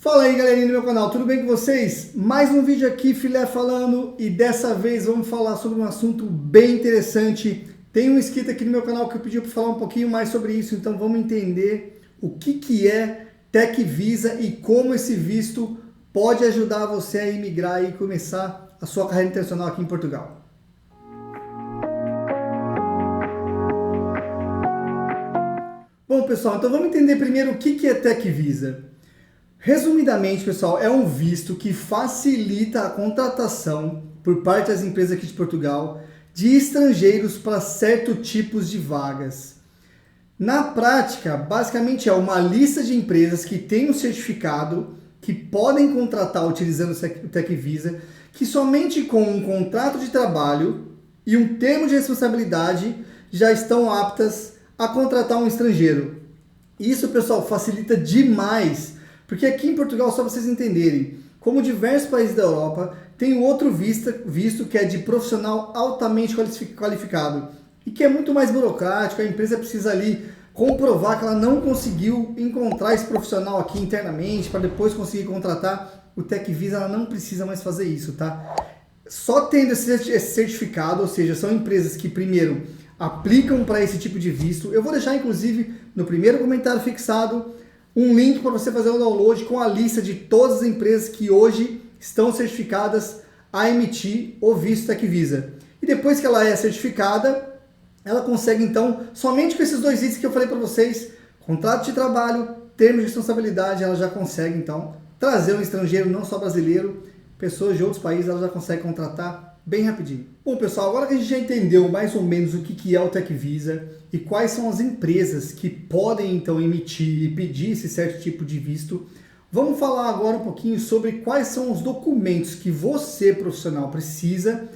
Fala aí, galerinha do meu canal, tudo bem com vocês? Mais um vídeo aqui, Filé falando, e dessa vez vamos falar sobre um assunto bem interessante. Tem um inscrito aqui no meu canal que pediu para falar um pouquinho mais sobre isso, então vamos entender o que é TechVisa e como esse visto pode ajudar você a imigrar e começar a sua carreira internacional aqui em Portugal. Bom, pessoal, então vamos entender primeiro o que é TechVisa. Resumidamente, pessoal, é um visto que facilita a contratação por parte das empresas aqui de Portugal de estrangeiros para certos tipos de vagas. Na prática, basicamente é uma lista de empresas que têm um certificado que podem contratar utilizando o TechVisa, que somente com um contrato de trabalho e um termo de responsabilidade já estão aptas a contratar um estrangeiro. Isso, pessoal, facilita demais. Porque aqui em Portugal, só para vocês entenderem, como diversos países da Europa, tem outro visto que é de profissional altamente qualificado e que é muito mais burocrático, a empresa precisa ali comprovar que ela não conseguiu encontrar esse profissional aqui internamente para depois conseguir contratar. O TechVisa ela não precisa mais fazer isso, tá? Só tendo esse certificado, ou seja, são empresas que primeiro aplicam para esse tipo de visto. Eu vou deixar inclusive no primeiro comentário fixado um link para você fazer o download com a lista de todas as empresas que hoje estão certificadas a emitir o visto TechVisa. E depois que ela é certificada, ela consegue então, somente com esses dois itens que eu falei para vocês, contrato de trabalho, termos de responsabilidade, ela já consegue então trazer um estrangeiro, não só brasileiro, pessoas de outros países, ela já consegue contratar bem rapidinho. Bom, pessoal, agora que a gente já entendeu mais ou menos o que é o TechVisa e quais são as empresas que podem então emitir e pedir esse certo tipo de visto, vamos falar agora um pouquinho sobre quais são os documentos que você, profissional, precisa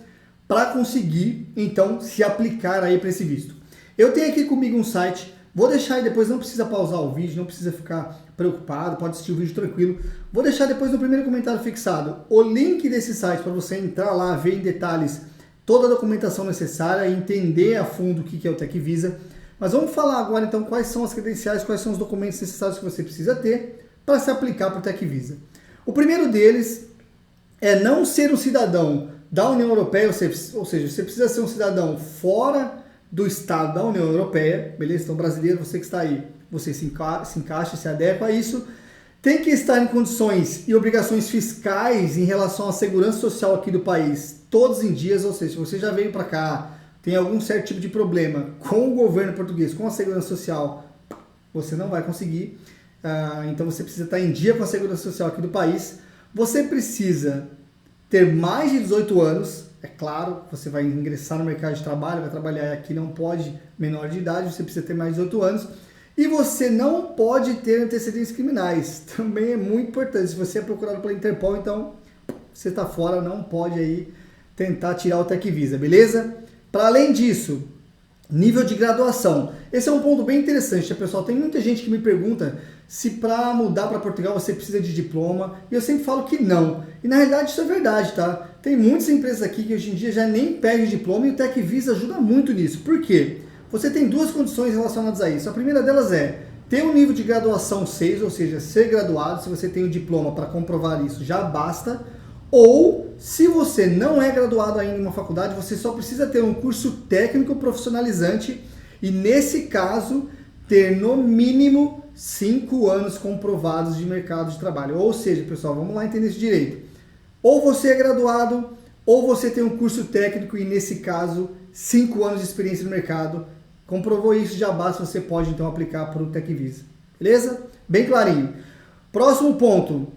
para conseguir então se aplicar aí para esse visto. Eu tenho aqui comigo um site, vou deixar aí depois, não precisa pausar o vídeo, não precisa ficar preocupado, pode assistir o vídeo tranquilo. Vou deixar depois no primeiro comentário fixado o link desse site para você entrar lá, ver em detalhes toda a documentação necessária e entender a fundo o que é o TechVisa. Mas vamos falar agora então quais são as credenciais, quais são os documentos necessários que você precisa ter para se aplicar para o TechVisa. O primeiro deles é não ser um cidadão da União Europeia, ou seja, você precisa ser um cidadão fora do estado da União Europeia, beleza? Então, brasileiro, você que está aí, você se encaixa, se adequa a isso. Tem que estar em condições e obrigações fiscais em relação à segurança social aqui do país, todos em dias, ou seja, se você já veio para cá, tem algum certo tipo de problema com o governo português, com a segurança social, você não vai conseguir. Então você precisa estar em dia com a segurança social aqui do país. Você precisa ter mais de 18 anos, é claro, você vai ingressar no mercado de trabalho, vai trabalhar aqui, não pode menor de idade, você precisa ter mais de 18 anos. E você não pode ter antecedentes criminais, também é muito importante. Se você é procurado pela Interpol, então você está fora, não pode aí tentar tirar o TechVisa, beleza? Para além disso, nível de graduação. Esse é um ponto bem interessante, pessoal. Tem muita gente que me pergunta se para mudar para Portugal você precisa de diploma, e eu sempre falo que não. E na realidade isso é verdade, tá? Tem muitas empresas aqui que hoje em dia já nem pedem diploma e o TechVisa ajuda muito nisso. Por quê? Você tem duas condições relacionadas a isso. A primeira delas é ter um nível de graduação 6, ou seja, ser graduado. Se você tem o diploma para comprovar isso, já basta. Ou, se você não é graduado ainda em uma faculdade, você só precisa ter um curso técnico profissionalizante e, nesse caso, ter no mínimo 5 anos comprovados de mercado de trabalho. Ou seja, pessoal, vamos lá entender isso direito. Ou você é graduado, ou você tem um curso técnico e, nesse caso, 5 anos de experiência no mercado. Comprovou isso, já basta, você pode então aplicar para o TechVisa. Beleza? Bem clarinho. Próximo ponto.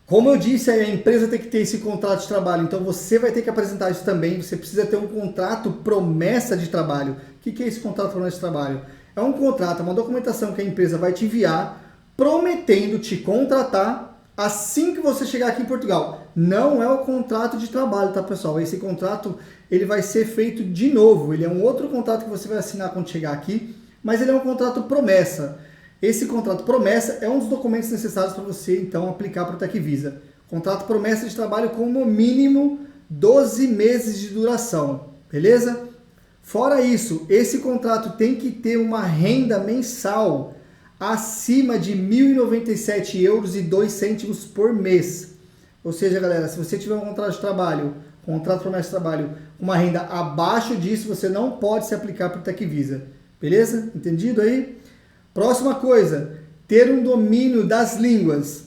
Como eu disse, a empresa tem que ter esse contrato de trabalho, então você vai ter que apresentar isso também. Você precisa ter um contrato promessa de trabalho. O que é esse contrato promessa de trabalho? É um contrato, uma documentação que a empresa vai te enviar prometendo te contratar assim que você chegar aqui em Portugal. Não é o contrato de trabalho, tá, pessoal? Esse contrato ele vai ser feito de novo. Ele é um outro contrato que você vai assinar quando chegar aqui, mas ele é um contrato promessa. Esse contrato promessa é um dos documentos necessários para você, então, aplicar para o TechVisa. Contrato promessa de trabalho com no mínimo 12 meses de duração, beleza? Fora isso, esse contrato tem que ter uma renda mensal acima de R$ 1.097,02 por mês. Ou seja, galera, se você tiver um contrato de trabalho, contrato promessa de trabalho, uma renda abaixo disso, você não pode se aplicar para o Tecvisa. Beleza? Entendido aí? Próxima coisa, ter um domínio das línguas.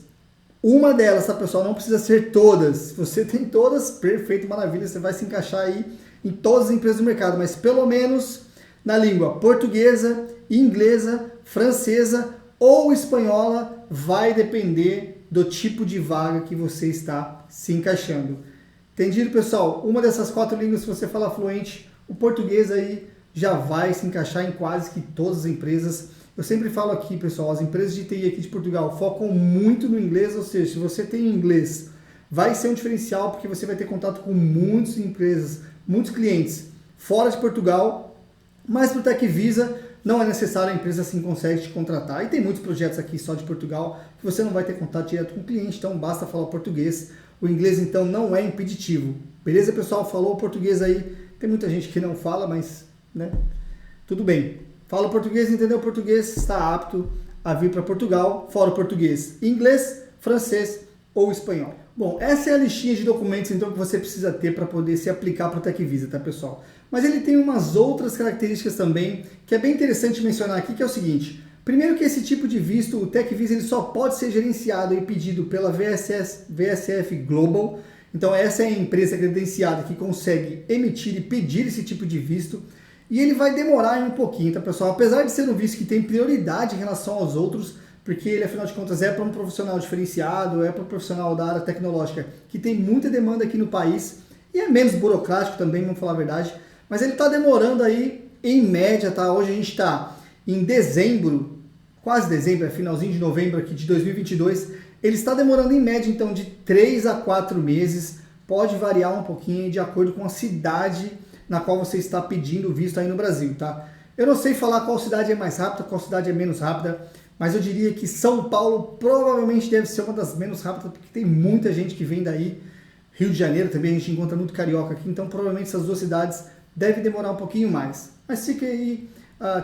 Uma delas, tá, pessoal? Não precisa ser todas. Se você tem todas, perfeito, maravilha, você vai se encaixar aí em todas as empresas do mercado, mas pelo menos na língua portuguesa, inglesa, francesa ou espanhola, vai depender do tipo de vaga que você está se encaixando. Entendido, pessoal? Uma dessas 4 línguas, se você falar fluente, o português aí já vai se encaixar em quase que todas as empresas. Eu sempre falo aqui, pessoal, as empresas de TI aqui de Portugal focam muito no inglês, ou seja, se você tem inglês, vai ser um diferencial porque você vai ter contato com muitas empresas, muitos clientes fora de Portugal, mas para o Tecvisa não é necessário, a empresa assim consegue te contratar. E tem muitos projetos aqui só de Portugal que você não vai ter contato direto com o cliente, então basta falar português. O inglês, então, não é impeditivo. Beleza, pessoal? Falou o português aí. Tem muita gente que não fala, mas, né? Tudo bem. Fala português, entendeu o português, está apto a vir para Portugal, fora o português, inglês, francês ou espanhol. Bom, essa é a listinha de documentos então que você precisa ter para poder se aplicar para o Tecvisa, tá, pessoal? Mas ele tem umas outras características também que é bem interessante mencionar aqui, que é o seguinte. Primeiro que esse tipo de visto, o Tecvisa, ele só pode ser gerenciado e pedido pela VSF Global. Então essa é a empresa credenciada que consegue emitir e pedir esse tipo de visto. E ele vai demorar um pouquinho, tá, pessoal? Apesar de ser um visto que tem prioridade em relação aos outros, porque ele, afinal de contas, é para um profissional diferenciado, é para um profissional da área tecnológica, que tem muita demanda aqui no país, e é menos burocrático também, vamos falar a verdade, mas ele está demorando aí, em média, tá? Hoje a gente está em dezembro, quase dezembro, é finalzinho de novembro aqui de 2022, ele está demorando em média, então, de 3 a 4 meses, pode variar um pouquinho de acordo com a cidade na qual você está pedindo visto aí no Brasil, tá? Eu não sei falar qual cidade é mais rápida, qual cidade é menos rápida, mas eu diria que São Paulo provavelmente deve ser uma das menos rápidas, porque tem muita gente que vem daí. Rio de Janeiro também, a gente encontra muito carioca aqui, então provavelmente essas duas cidades devem demorar um pouquinho mais. Mas fique aí,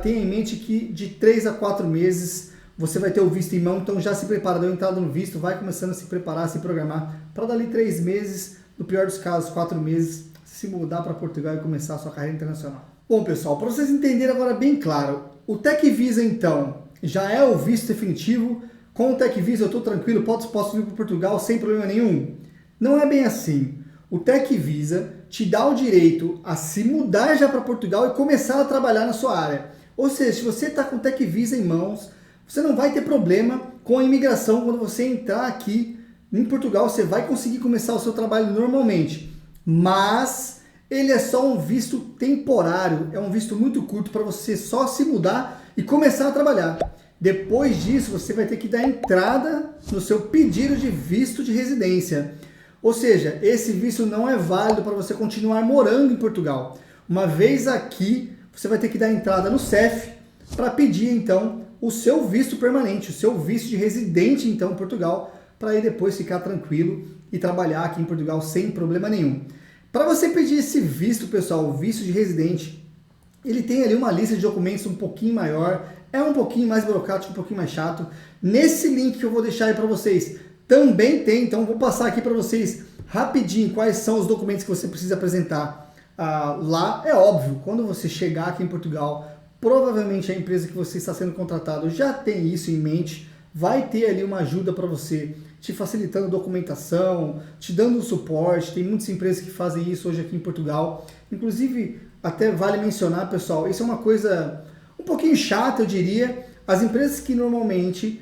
tenha em mente que de 3 a 4 meses você vai ter o visto em mão, então já se prepara, deu entrada no visto, vai começando a se preparar, a se programar, para dali 3 meses, no pior dos casos, 4 meses, se mudar para Portugal e começar a sua carreira internacional. Bom, pessoal, para vocês entenderem agora bem claro, o Tecvisa, então, já é o visto definitivo. Com o Tecvisa eu estou tranquilo, posso vir para Portugal sem problema nenhum? Não é bem assim. O Tecvisa te dá o direito a se mudar já para Portugal e começar a trabalhar na sua área. Ou seja, se você está com o Tecvisa em mãos, você não vai ter problema com a imigração quando você entrar aqui em Portugal, você vai conseguir começar o seu trabalho normalmente. Mas ele é só um visto temporário, é um visto muito curto para você só se mudar e começar a trabalhar. Depois disso, você vai ter que dar entrada no seu pedido de visto de residência. Ou seja, esse visto não é válido para você continuar morando em Portugal. Uma vez aqui, você vai ter que dar entrada no CEF para pedir, então, o seu visto permanente, o seu visto de residente, então, em Portugal, para aí depois ficar tranquilo e trabalhar aqui em Portugal sem problema nenhum. Para você pedir esse visto, pessoal, o visto de residente, ele tem ali uma lista de documentos um pouquinho maior, é um pouquinho mais burocrático, um pouquinho mais chato. Nesse link que eu vou deixar aí para vocês, também tem, então vou passar aqui para vocês rapidinho quais são os documentos que você precisa apresentar lá. É óbvio, quando você chegar aqui em Portugal, provavelmente a empresa que você está sendo contratado já tem isso em mente, vai ter ali uma ajuda para você, te facilitando documentação, te dando suporte. Tem muitas empresas que fazem isso hoje aqui em Portugal. Inclusive, até vale mencionar, pessoal, isso é uma coisa um pouquinho chata, eu diria. As empresas que normalmente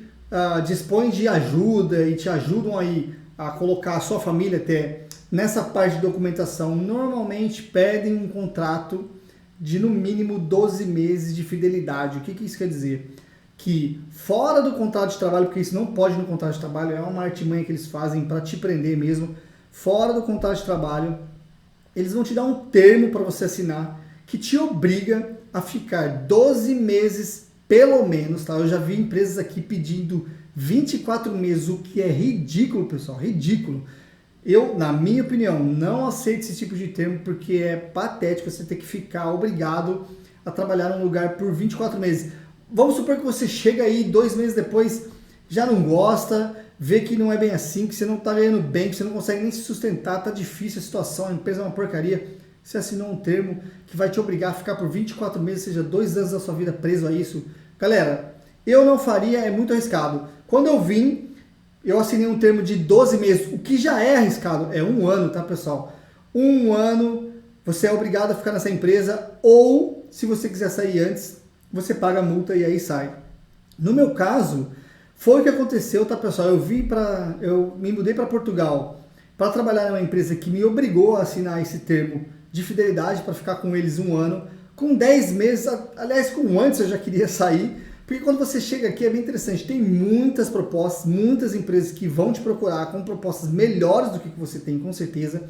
dispõem de ajuda e te ajudam aí a colocar a sua família até nessa parte de documentação, normalmente pedem um contrato de no mínimo 12 meses de fidelidade. O que isso quer dizer? Que fora do contrato de trabalho, porque isso não pode no contrato de trabalho, é uma artimanha que eles fazem para te prender mesmo, fora do contrato de trabalho, eles vão te dar um termo para você assinar que te obriga a ficar 12 meses pelo menos, tá? Eu já vi empresas aqui pedindo 24 meses, o que é ridículo, pessoal, ridículo. Eu, na minha opinião, não aceito esse tipo de termo porque é patético você ter que ficar obrigado a trabalhar num lugar por 24 meses. Vamos supor que você chega aí 2 meses depois, já não gosta, vê que não é bem assim, que você não está ganhando bem, que você não consegue nem se sustentar, tá difícil a situação, a empresa é uma porcaria. Você assinou um termo que vai te obrigar a ficar por 24 meses, seja 2 anos da sua vida preso a isso. Galera, eu não faria, é muito arriscado. Quando eu vim, eu assinei um termo de 12 meses, o que já é arriscado, é 1 ano, tá pessoal? 1 ano, você é obrigado a ficar nessa empresa, ou se você quiser sair antes, você paga a multa e aí sai. No meu caso, foi o que aconteceu, tá pessoal? Eu me mudei para Portugal para trabalhar em uma empresa que me obrigou a assinar esse termo de fidelidade para ficar com eles 1 ano. Com 10 meses, aliás, com antes eu já queria sair, porque quando você chega aqui é bem interessante, tem muitas propostas, muitas empresas que vão te procurar com propostas melhores do que você tem, com certeza.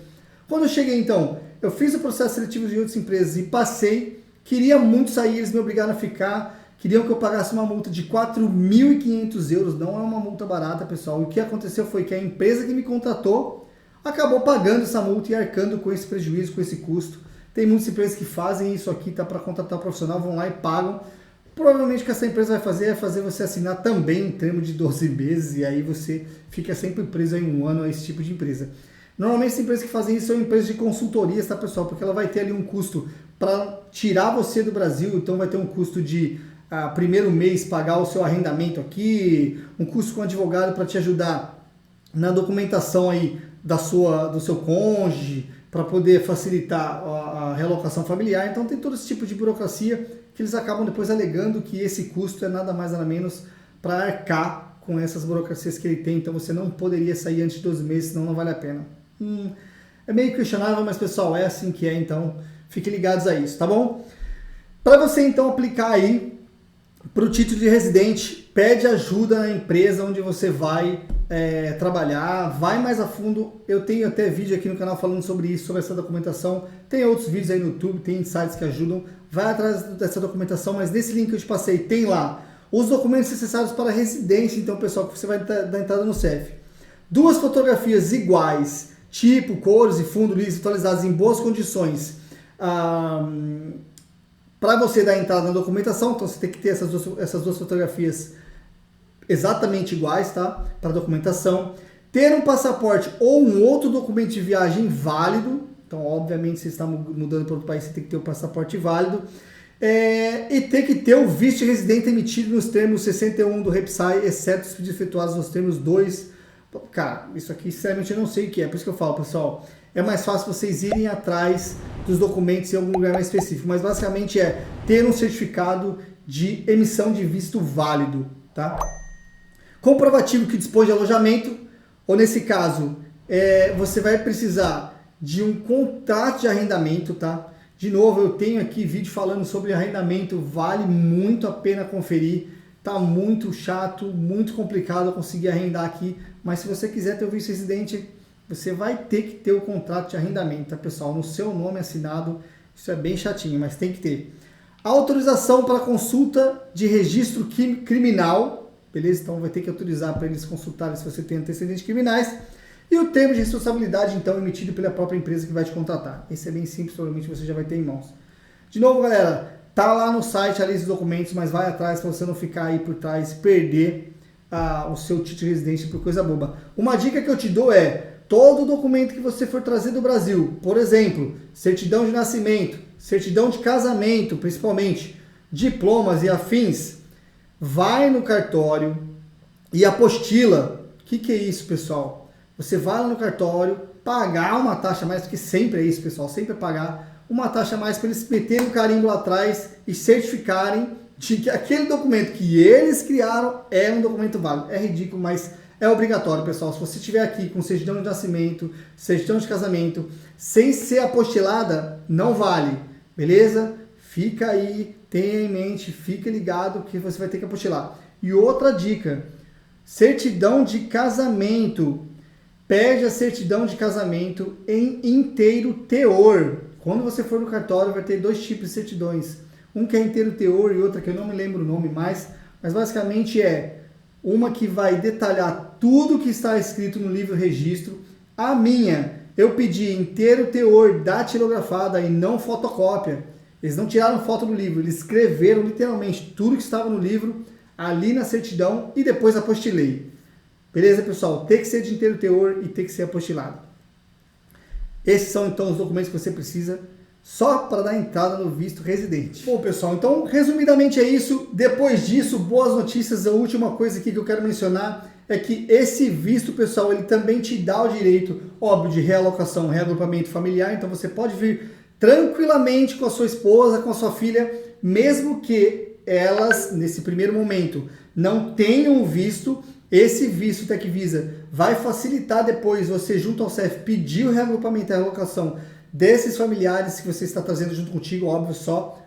Quando eu cheguei então, eu fiz o processo seletivo de outras empresas e passei, queria muito sair, eles me obrigaram a ficar, queriam que eu pagasse uma multa de 4.500 euros, não é uma multa barata, pessoal. E o que aconteceu foi que a empresa que me contratou acabou pagando essa multa e arcando com esse prejuízo, com esse custo. Tem muitas empresas que fazem isso aqui, tá, para contratar um profissional, vão lá e pagam. Provavelmente o que essa empresa vai fazer é fazer você assinar também em termo de 12 meses e aí você fica sempre preso em 1 ano a esse tipo de empresa. Normalmente as empresas que fazem isso são empresas de consultorias, tá pessoal? Porque ela vai ter ali um custo para tirar você do Brasil, então vai ter um custo de primeiro mês pagar o seu arrendamento aqui, um custo com advogado para te ajudar na documentação aí do seu cônjuge, para poder facilitar a realocação familiar. Então tem todo esse tipo de burocracia que eles acabam depois alegando que esse custo é nada mais nada menos para arcar com essas burocracias que ele tem. Então você não poderia sair antes de 12 meses, senão não vale a pena. É meio questionável, mas pessoal, é assim que é, então fiquem ligados a isso, tá bom? Para você então aplicar aí para o título de residente, pede ajuda na empresa onde você vai trabalhar, vai mais a fundo. Eu tenho até vídeo aqui no canal falando sobre isso, sobre essa documentação. Tem outros vídeos aí no YouTube, tem insights que ajudam. Vai atrás dessa documentação, mas nesse link que eu te passei, tem lá os documentos necessários para residência, então pessoal, que você vai dar entrada no CEF. 2 fotografias iguais, tipo, cores e fundo liso atualizados em boas condições, para você dar entrada na documentação. Então você tem que ter essas duas fotografias exatamente iguais, tá? Para documentação. Ter um passaporte ou um outro documento de viagem válido. Então, obviamente, se você está mudando para outro país, você tem que ter o passaporte válido. E ter que ter o visto de residente emitido nos termos 61 do REPSAI, exceto os pedidos efetuados nos termos 2. Cara, isso aqui, sinceramente, eu não sei o que é. Por isso que eu falo, pessoal, é mais fácil vocês irem atrás dos documentos em algum lugar mais específico. Mas, basicamente, é ter um certificado de emissão de visto válido, tá? Comprovativo que dispõe de alojamento, ou nesse caso, você vai precisar de um contrato de arrendamento, tá? De novo, eu tenho aqui vídeo falando sobre arrendamento, vale muito a pena conferir. Tá muito chato, muito complicado conseguir arrendar aqui, mas se você quiser ter o visto residente, você vai ter que ter o contrato de arrendamento, tá pessoal? No seu nome assinado, isso é bem chatinho, mas tem que ter. Autorização para consulta de registro criminal, beleza? Então vai ter que autorizar para eles consultarem se você tem antecedentes criminais. E o termo de responsabilidade, então, emitido pela própria empresa que vai te contratar. Esse é bem simples, provavelmente você já vai ter em mãos. De novo, galera, tá lá no site a lista de documentos, mas vai atrás para você não ficar aí por trás e perder o seu título de residência por coisa boba. Uma dica que eu te dou é, todo documento que você for trazer do Brasil, por exemplo, certidão de nascimento, certidão de casamento, principalmente, diplomas e afins, vai no cartório e apostila. O que é isso, pessoal? Você vai lá no cartório, pagar uma taxa a mais, porque sempre é isso, pessoal, sempre é pagar uma taxa a mais para eles meterem um carimbo lá atrás e certificarem de que aquele documento que eles criaram é um documento válido. É ridículo, mas é obrigatório, pessoal. Se você estiver aqui com certidão de nascimento, certidão de casamento, sem ser apostilada, não vale, beleza? Fica aí, tenha em mente, fica ligado que você vai ter que apostilar. E outra dica, certidão de casamento. Pede a certidão de casamento em inteiro teor. Quando você for no cartório, vai ter 2 tipos de certidões. Um que é inteiro teor e outra que eu não me lembro o nome mais, mas basicamente é uma que vai detalhar tudo que está escrito no livro registro. A minha, eu pedi inteiro teor datilografada e não fotocópia. Eles não tiraram foto do livro, eles escreveram literalmente tudo que estava no livro ali na certidão e depois apostilei. Beleza, pessoal? Tem que ser de inteiro teor e tem que ser apostilado. Esses são então os documentos que você precisa só para dar entrada no visto residente. Bom, pessoal, então resumidamente é isso. Depois disso, boas notícias. A última coisa aqui que eu quero mencionar é que esse visto, pessoal, ele também te dá o direito, óbvio, de realocação, reagrupamento familiar. Então você pode vir tranquilamente com a sua esposa, com a sua filha, mesmo que elas, nesse primeiro momento, não tenham visto. Esse visto Tech Visa vai facilitar depois você, junto ao CEF, pedir o reagrupamento e a realocação desses familiares que você está trazendo junto contigo, óbvio, só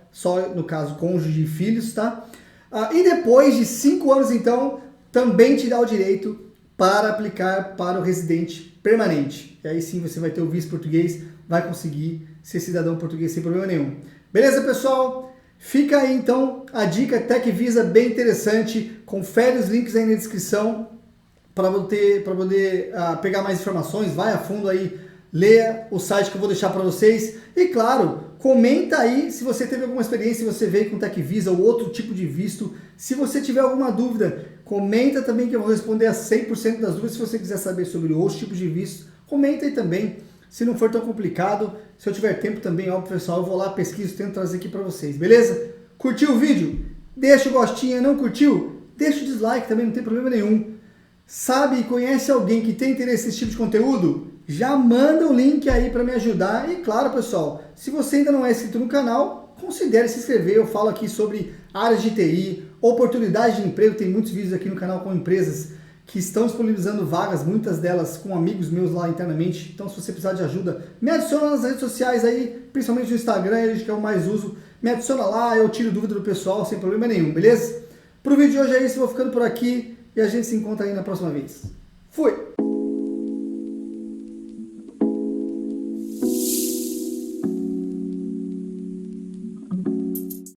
no caso cônjuge e filhos, tá? E depois de 5 anos, então, também te dá o direito para aplicar para o residente permanente. E aí sim você vai ter o visto português, vai conseguir ser cidadão português sem problema nenhum. Beleza, pessoal? Fica aí então a dica Tech Visa bem interessante. Confere os links aí na descrição para poder pegar mais informações. Vai a fundo aí, leia o site que eu vou deixar para vocês. E claro, comenta aí se você teve alguma experiência, se você veio com Tech Visa ou outro tipo de visto. Se você tiver alguma dúvida, comenta também que eu vou responder a 100% das dúvidas. Se você quiser saber sobre outros tipos de visto, comenta aí também. Se não for tão complicado, se eu tiver tempo também, óbvio, pessoal, eu vou lá, pesquiso, tento trazer aqui para vocês, beleza? Curtiu o vídeo? Deixa o gostinho, não curtiu? Deixa o dislike também, não tem problema nenhum. Sabe e conhece alguém que tem interesse nesse tipo de conteúdo? Já manda o link aí para me ajudar. E claro, pessoal, se você ainda não é inscrito no canal, considere se inscrever. Eu falo aqui sobre áreas de TI, oportunidades de emprego. Tem muitos vídeos aqui no canal com empresas que estão disponibilizando vagas, muitas delas com amigos meus lá internamente. Então, se você precisar de ajuda, me adiciona nas redes sociais aí, principalmente no Instagram, que é o mais uso. Me adiciona lá, eu tiro dúvida do pessoal sem problema nenhum, beleza? Pro vídeo de hoje é isso, eu vou ficando por aqui e a gente se encontra aí na próxima vez. Fui!